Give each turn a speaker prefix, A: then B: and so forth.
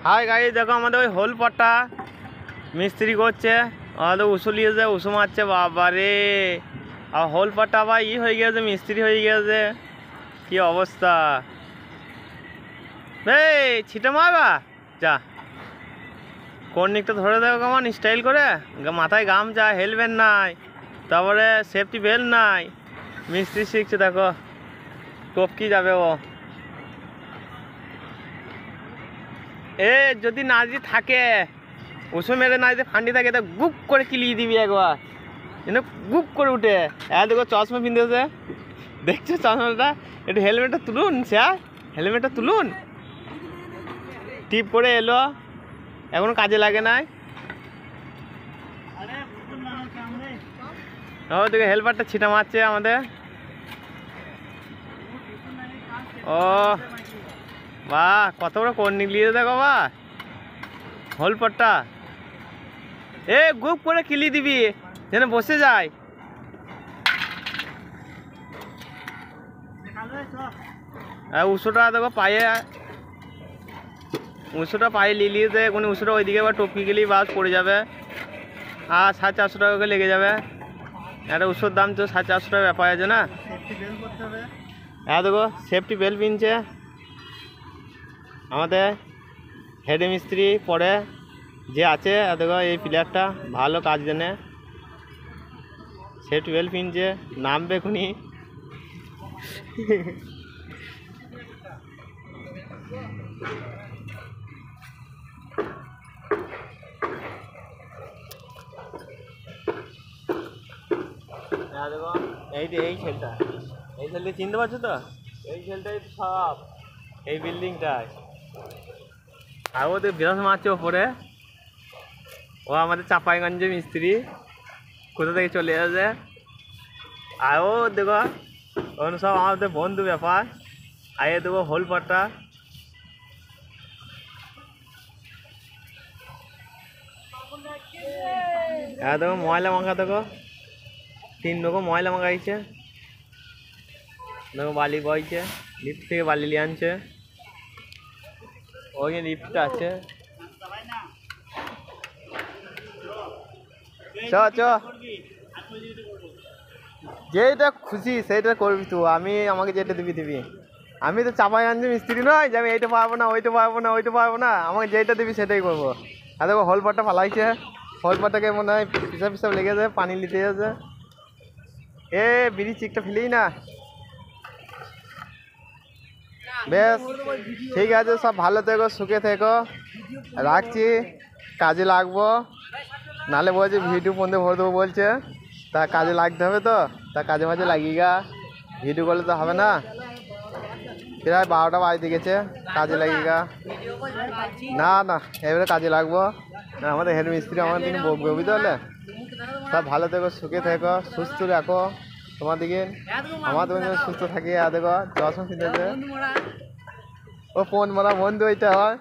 A: Hi guys, দেখো আমাদের ওই হোল পাটটা মিস্ত্রি করছে। আমাদের উঁচু নিয়েছে, উঁচু মারছে। বাবারে, আর হোল পাটটা আবার হয়ে গেছে, মিস্ত্রি হয়ে গেছে। কি অবস্থা! এই ছিটে মারবা যা, কর্নিকটা ধরে দেবো কেমন স্টাইল করে। মাথায় গামছা, হেলমেট নাই, তারপরে সেফটি বেল্ট নাই। মিস্ত্রি শিখছে, দেখো টপকি যাবে ও। এ যদি না যদি থাকে, উঁচু মেরে না যদি ফান্ডি থাকে, তা গুপ করে কিলিয়ে দিবি একবার, যেন গুপ করে উঠে। দেখো চশমা পিনতেছে, দেখছো চশমাটা? একটু হেলমেটটা তুলুন স্যার, হেলমেটটা তুলুন। টিপ করে এলো, এখনো কাজে লাগে নাই। ও দেখো হেলমেটটা ছিটা মারছে আমাদের। ও বাহ, কত বড় কর্নি নিয়ে দেখো বা হোলপাটটা। এ গুপ করে কিলি দিবি যেন বসে যায়। উঁচুটা দেখো পায়ে, উঁচুটা পায়ে লিলিয়ে দেয় কোনো উঁচুটা ওইদিকে বা টপকি গেলেই বাস পড়ে যাবে। আর 450 টাকা করে লেগে যাবে। একটা উঁচুর দাম তো 450 টাকা ব্যাপার আছে না। দেখো সেফটি বেল্ট পিনছে আমাদের হেড মিস্ত্রি পরে যে আছে। দেখো এই প্লেয়ারটা ভালো কাজ জানে, সেফটি বেল্ট পিনছে, নামবে খুনি। দেখো এই ছেলেটা, এই ছেলেটা চিনতে পারছো তো? এই ছেলেটাই সব এই বিল্ডিংটায়। আর ও তো বিরাট মারছে ওপরে। ও আমাদের চাঁপাইগঞ্জে মিস্ত্রি, কোথা থেকে চলে আসে। আর ও দেখো ওখানে সব আমাদের বন্ধু ব্যাপার। আগে দেবো হোল পাটটা। দেখো ময়লা মাখা, দেখো 3 রকম ময়লা মাখাইছে। দেখো বালি বইছে, লিফট থেকে বালি নিয়ে আনছে। ওই লিফটটা আছে, চ চ যেটা খুশি সেইটা করবি তুই। আমাকে যেটা দিবি দিবি। আমি তো চাপাই আনছি মিস্ত্রি নয় যে আমি এইটা পারবো না, ওইটা পারবো না, ওইটা পারবো না। আমাকে যেটা দিবি সেটাই করবো। আর দেখো হোলপাটটা ফালাইছে, হোলপাটটাকে মনে হয় পিসাব পিসাব লেগেছে, পানি নিতে যাচ্ছে। বিড়ি চিকটা ফেলেই না। বেশ ঠিক আছে, সব ভালো থেকো, সুখে থেকো, রাখছি। কাজে লাগবো, নালে বলছে ভিডিও বন্ধে ভরে দেবো বলছে। তা কাজে লাগতে হবে তো, তা কাজে মাঝে লাগিয়ে গা। ভিডিও করলে তো হবে না। প্রায় 12টা বাজতে গেছে, কাজে লাগিয়ে গা। না না, এবারে কাজে লাগবো। আমাদের হেড মিস্ত্রি আমার দিন বকবে, বুঝতে পারলে? সব ভালো থেকো, সুখে থেকো, সুস্থ রাখো তোমার দিকে। আমাদের সুস্থ থাকি। দেখো চশমা কিনেছে, ও ফোন মারা বন্ধু, ওইটা হয়।